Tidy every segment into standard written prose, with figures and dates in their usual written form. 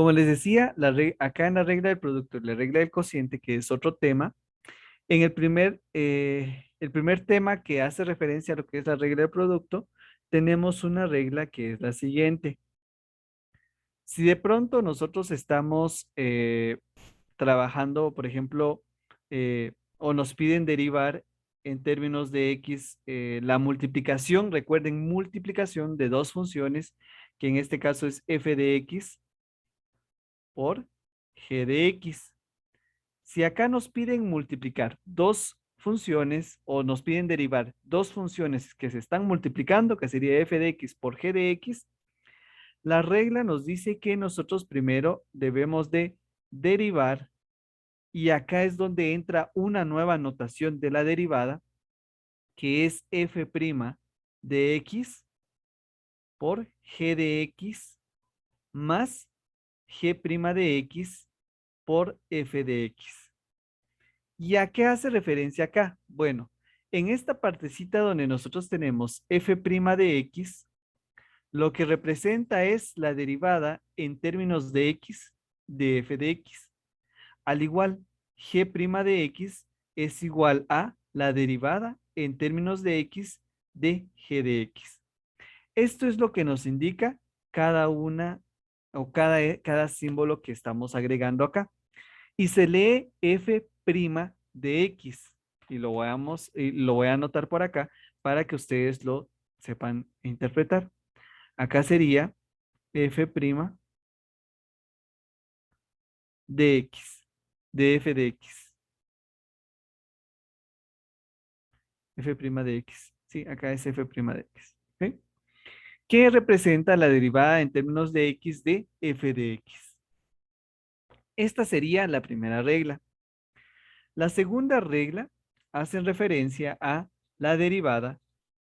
Como les decía, acá en la regla del producto y la regla del cociente, que es otro tema, en el primer tema que hace referencia a lo que es la regla del producto, tenemos una regla que es la siguiente. Si de pronto nosotros estamos trabajando, por ejemplo, o nos piden derivar en términos de X la multiplicación, recuerden, multiplicación de dos funciones, que en este caso es f de X por g de X. Si acá nos piden multiplicar dos funciones o nos piden derivar dos funciones que se están multiplicando, que sería f de X por g de X, la regla nos dice que nosotros primero debemos de derivar, y acá es donde entra una nueva notación de la derivada, que es f' de X por g de X más g' de X por f de X. ¿Y a qué hace referencia acá? Bueno, en esta partecita donde nosotros tenemos f' de X, lo que representa es la derivada en términos de X de f de X. Al igual, g' de X es igual a la derivada en términos de X de g de X. Esto es lo que nos indica cada una o cada símbolo que estamos agregando acá. Y se lee f' de X. Y lo voy a anotar por acá para que ustedes lo sepan interpretar. Acá sería f' de X, de f de X, f' de X. Sí, acá es f' de X. ¿Ok? ¿Qué representa la derivada en términos de X de f de X? Esta sería la primera regla. La segunda regla hace referencia a la derivada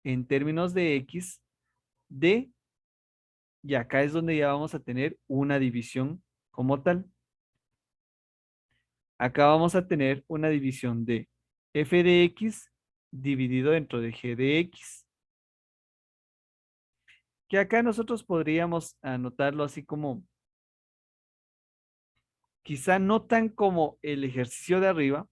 en términos de X de, y acá es donde ya vamos a tener una división como tal. Acá vamos a tener una división de f de X dividido dentro de g de X, que acá nosotros podríamos anotarlo así como, quizá no tan como el ejercicio de arriba,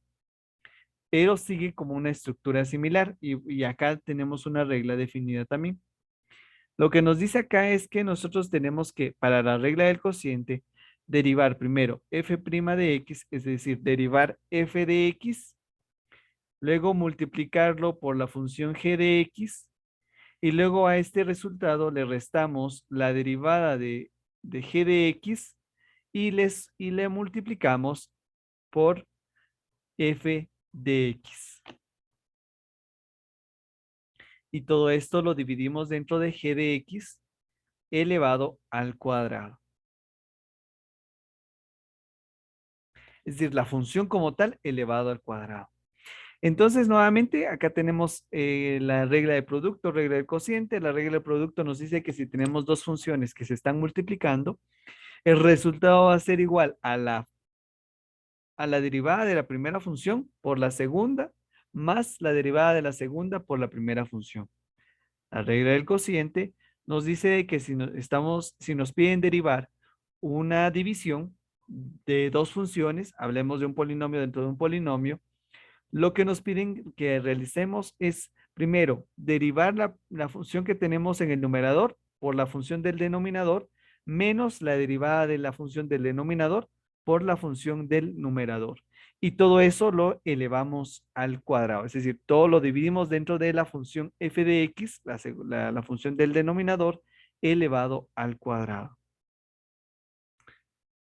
pero sigue como una estructura similar y acá tenemos una regla definida también. Lo que nos dice acá es que nosotros tenemos que, para la regla del cociente, derivar primero f' de X, es decir, derivar f de X, luego multiplicarlo por la función g de X, y luego a este resultado le restamos la derivada de g de X y le multiplicamos por f de X. Y todo esto lo dividimos dentro de g de X elevado al cuadrado. Es decir, la función como tal elevado al cuadrado. Entonces, nuevamente, acá tenemos la regla de producto, regla del cociente. La regla de producto nos dice que si tenemos dos funciones que se están multiplicando, el resultado va a ser igual a la derivada de la primera función por la segunda, más la derivada de la segunda por la primera función. La regla del cociente nos dice que si nos piden derivar una división de dos funciones, hablemos de un polinomio dentro de un polinomio, lo que nos piden que realicemos es, primero, derivar la función que tenemos en el numerador por la función del denominador, menos la derivada de la función del denominador por la función del numerador. Y todo eso lo elevamos al cuadrado. Es decir, todo lo dividimos dentro de la función f de x, la función del denominador, elevado al cuadrado.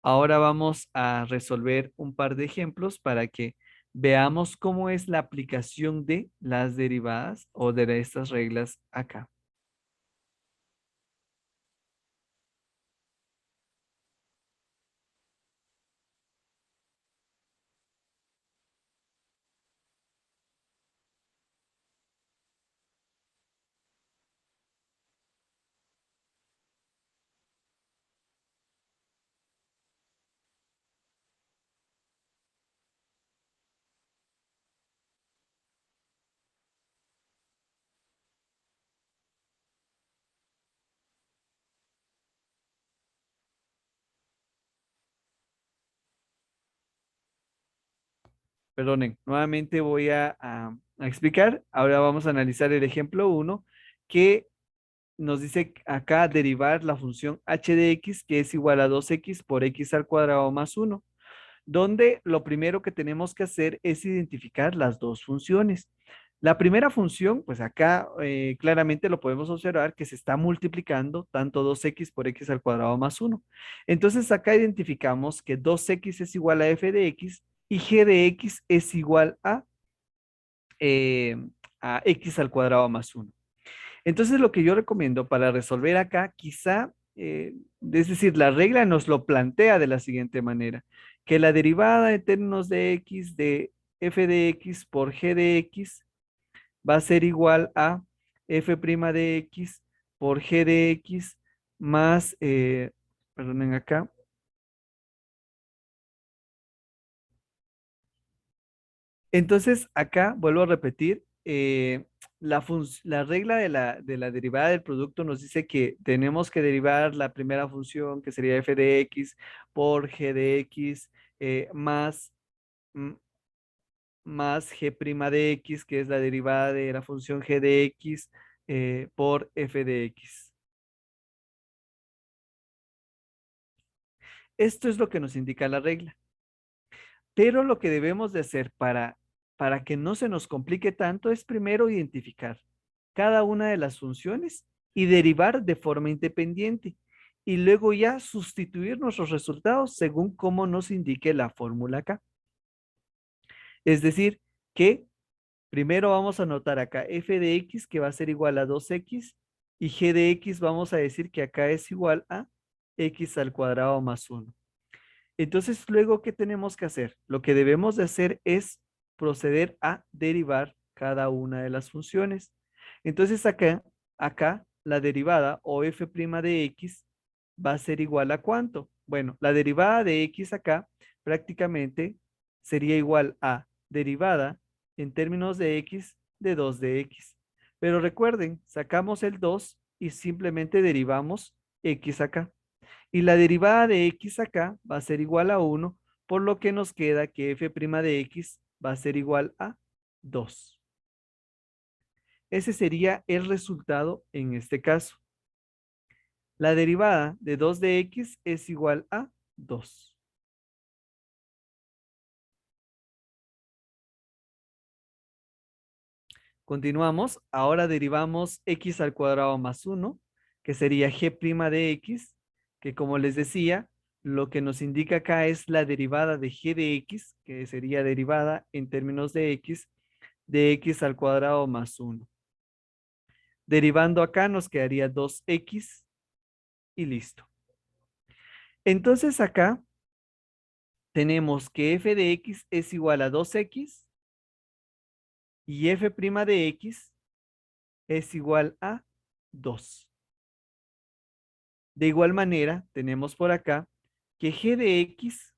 Ahora vamos a resolver un par de ejemplos para que veamos cómo es la aplicación de las derivadas o de estas reglas acá. perdonen, nuevamente voy a explicar. Ahora vamos a analizar el ejemplo uno que nos dice acá derivar la función h de x que es igual a 2x por x al cuadrado más uno, donde lo primero que tenemos que hacer es identificar las dos funciones. La primera función, pues acá claramente lo podemos observar que se está multiplicando tanto 2x por x al cuadrado más uno. Entonces acá identificamos que 2x es igual a f de x y g de x es igual eh, a x al cuadrado más uno. Entonces, lo que yo recomiendo para resolver acá, quizá, es decir, la regla nos lo plantea de la siguiente manera, que la derivada en términos de x de f de x por g de x va a ser igual a f' de x por g de x más, perdonen acá. Entonces, acá vuelvo a repetir, la regla de la derivada del producto nos dice que tenemos que derivar la primera función, que sería f de x, por g de x, más, mm, más g' de x, que es la derivada de la función g de x, por f de x. Esto es lo que nos indica la regla. Pero lo que debemos de hacer para que no se nos complique tanto es primero identificar cada una de las funciones y derivar de forma independiente y luego ya sustituir nuestros resultados según cómo nos indique la fórmula acá. Es decir, que primero vamos a anotar acá f de x que va a ser igual a 2x y g de x vamos a decir que acá es igual a x al cuadrado más uno. Entonces, luego, ¿qué tenemos que hacer? Lo que debemos de hacer es proceder a derivar cada una de las funciones. Entonces, acá la derivada o f' de x va a ser igual a ¿cuánto? Bueno, la derivada de x acá prácticamente sería igual a derivada en términos de x de 2 de x. Pero recuerden, sacamos el 2 y simplemente derivamos x acá. Y la derivada de x acá va a ser igual a uno, por lo que nos queda que f' de x va a ser igual a 2. Ese sería el resultado en este caso. La derivada de 2 de x es igual a 2. Continuamos. Ahora derivamos x al cuadrado más uno, que sería g' de x, que como les decía, lo que nos indica acá es la derivada de g de x, que sería derivada en términos de x al cuadrado más uno. Derivando acá nos quedaría 2x y listo. Entonces acá tenemos que f de x es igual a 2x y f' de x es igual a 2. De igual manera, tenemos por acá que g de x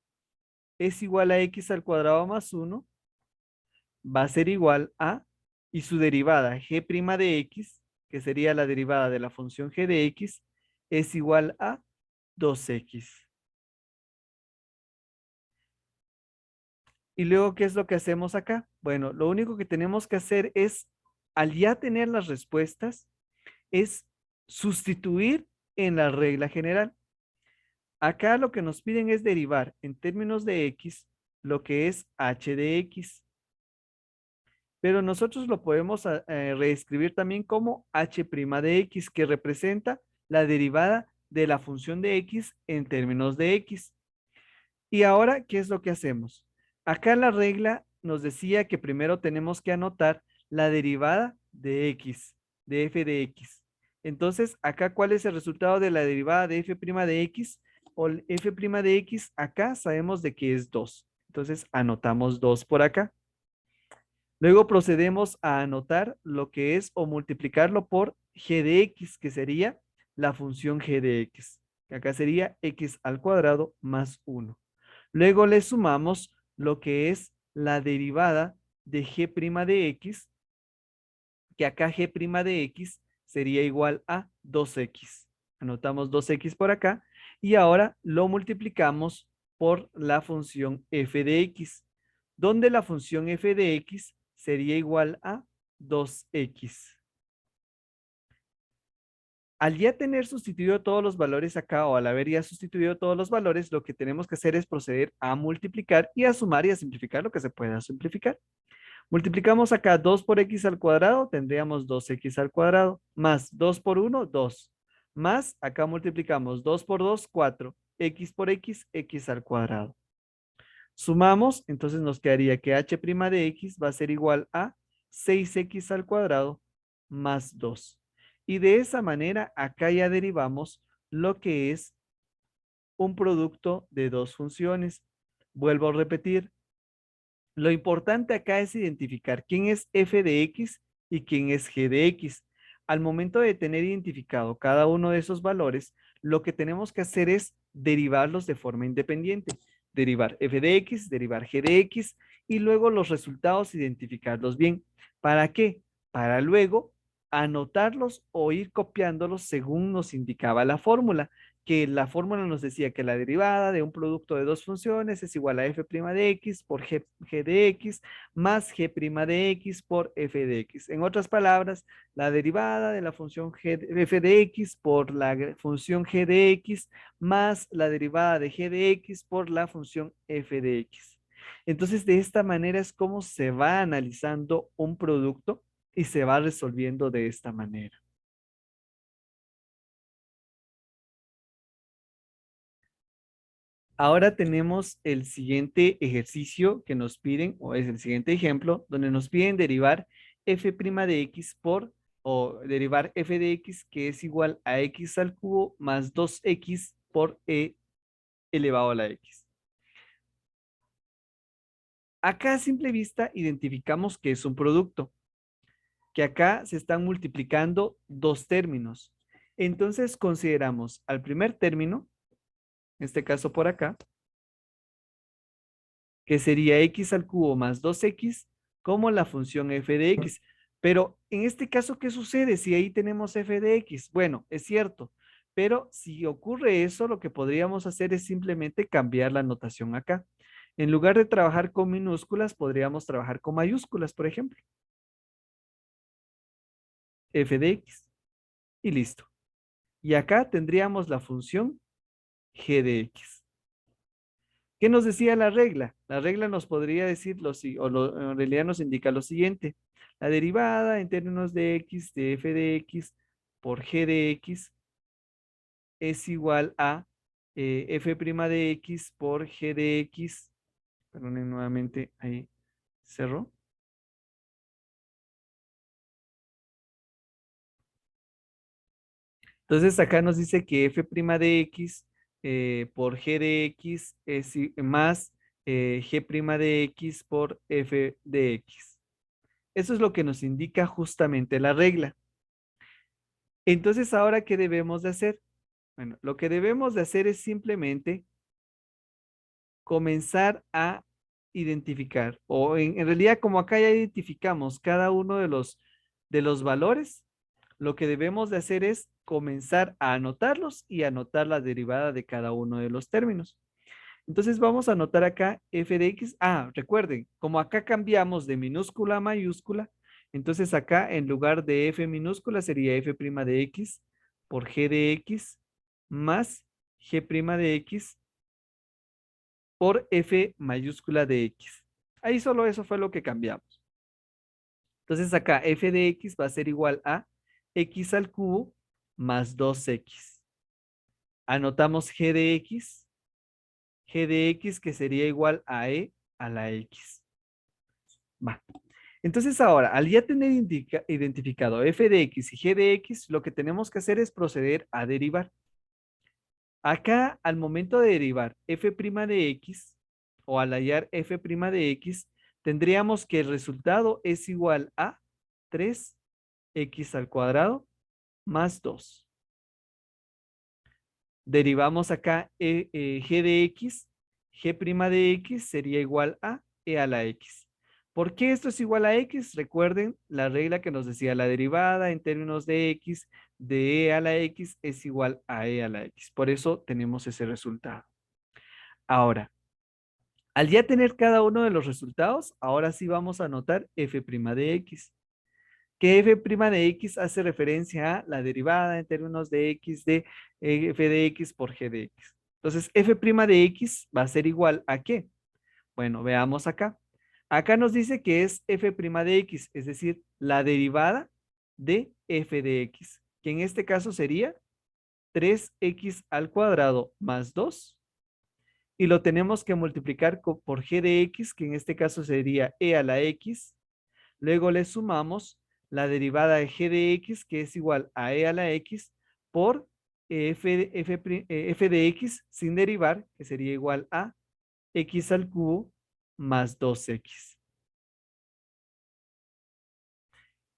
es igual a x al cuadrado más uno, va a ser igual a, y su derivada g' de x, que sería la derivada de la función g de x, es igual a 2x. Y luego, ¿qué es lo que hacemos acá? Bueno, lo único que tenemos que hacer es, al ya tener las respuestas, es sustituir en la regla general. Acá lo que nos piden es derivar en términos de x lo que es h de x. Pero nosotros lo podemos reescribir también como h' de x, que representa la derivada de la función de x en términos de x. Y ahora, ¿qué es lo que hacemos? Acá la regla nos decía que primero tenemos que anotar la derivada de x, de f de x. Entonces, acá, ¿cuál es el resultado de la derivada de f' de x? O el f' de x, acá sabemos de que es 2. Entonces, anotamos 2 por acá. Luego procedemos a anotar lo que es o multiplicarlo por g de x, que sería la función g de x. Que acá sería x al cuadrado más 1. Luego le sumamos lo que es la derivada de g' de x, que acá g' de x sería igual a 2x. Anotamos 2x por acá y ahora lo multiplicamos por la función f de x, donde la función f de x sería igual a 2x. Al ya tener sustituido todos los valores acá o al haber ya sustituido todos los valores, lo que tenemos que hacer es proceder a multiplicar y a sumar y a simplificar lo que se pueda simplificar. Multiplicamos acá 2 por x al cuadrado, tendríamos 2x al cuadrado, más 2 por 1, 2, más acá multiplicamos 2 por 2, 4, x por x, x al cuadrado. Sumamos, entonces nos quedaría que h' de x va a ser igual a 6x al cuadrado más 2. Y de esa manera acá ya derivamos lo que es un producto de dos funciones. Vuelvo a repetir, lo importante acá es identificar quién es f de x y quién es g de x. Al momento de tener identificado cada uno de esos valores, lo que tenemos que hacer es derivarlos de forma independiente. Derivar f de x, derivar g de x y luego los resultados identificarlos bien. ¿Para qué? Para luego anotarlos o ir copiándolos según nos indicaba la fórmula, que la fórmula nos decía que la derivada de un producto de dos funciones es igual a f' de x por g de x más g' de x por f de x. En otras palabras, la derivada de la función f de x por la función g de x más la derivada de g de x por la función f de x. Entonces, de esta manera es como se va analizando un producto y se va resolviendo de esta manera. Ahora tenemos el siguiente ejercicio que nos piden, o es el siguiente ejemplo, donde nos piden derivar f' de x por, o derivar f de x que es igual a x al cubo más 2x por e elevado a la x. Acá a simple vista identificamos que es un producto, que acá se están multiplicando dos términos. Entonces consideramos al primer término, en este caso por acá, que sería x al cubo más 2x como la función f de x. Pero en este caso, ¿qué sucede si ahí tenemos f de x? Bueno, es cierto, pero si ocurre eso, lo que podríamos hacer es simplemente cambiar la notación acá. En lugar de trabajar con minúsculas, podríamos trabajar con mayúsculas, por ejemplo. F de x y listo. Y acá tendríamos la función g de x. ¿Qué nos decía la regla? La regla nos podría decir, en realidad nos indica lo siguiente. La derivada en términos de x de f de x por g de x es igual a f' de x por g de x. Perdonen nuevamente, ahí cerró. Entonces acá nos dice que f' de x por g de x es más g' de x por f de x. Eso es lo que nos indica justamente la regla. Entonces, ¿ahora qué debemos de hacer? Bueno, lo que debemos de hacer es simplemente comenzar a identificar, o en realidad como acá ya identificamos cada uno de los valores, lo que debemos de hacer es comenzar a anotarlos y anotar la derivada de cada uno de los términos. Entonces vamos a anotar acá f de x. Ah, recuerden, como acá cambiamos de minúscula a mayúscula, entonces acá en lugar de f minúscula sería f' de x por g de x más g' de x por f mayúscula de x. Ahí solo eso fue lo que cambiamos. Entonces acá f de x va a ser igual a x al cubo más 2x. Anotamos g de x que sería igual a e a la x. Va. Entonces ahora, al ya tener identificado f de x y g de x, lo que tenemos que hacer es proceder a derivar. Acá, al momento de derivar f' de x, o al hallar f' de x, tendríamos que el resultado es igual a 3x al cuadrado más 2. Derivamos acá g de x, g' de x sería igual a e a la x. ¿Por qué esto es igual a x? Recuerden la regla que nos decía la derivada en términos de x de e a la x es igual a e a la x. Por eso tenemos ese resultado. Ahora, Al ya tener cada uno de los resultados, ahora sí vamos a anotar f' de x, que f' de x hace referencia a la derivada en términos de x de f de x por g de x. Entonces, f' de x va a ser igual a ¿qué? Bueno, veamos acá. Acá nos dice que es f' de x, es decir, la derivada de f de x, que en este caso sería 3x al cuadrado más 2, y lo tenemos que multiplicar por g de x, que en este caso sería e a la x. Luego le sumamos la derivada de g de x, que es igual a e a la x, por f de x sin derivar, que sería igual a x al cubo más 2x.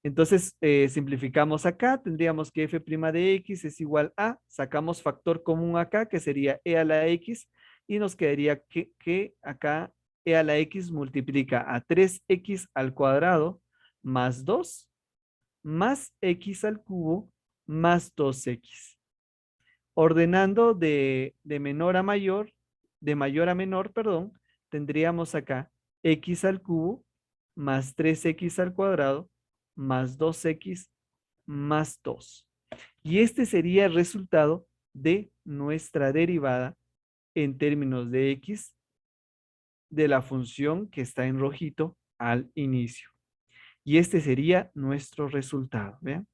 Entonces, simplificamos acá, tendríamos que f' de x es igual a, sacamos factor común acá, que sería e a la x, y nos quedaría que acá e a la x multiplica a 3x al cuadrado más 2 más x al cubo más 2x. Ordenando de menor a mayor, de mayor a menor, perdón, tendríamos acá x al cubo más 3x al cuadrado más 2x más 2. Y este sería el resultado de nuestra derivada en términos de x de la función que está en rojito al inicio. Y este sería nuestro resultado. ¿Vean?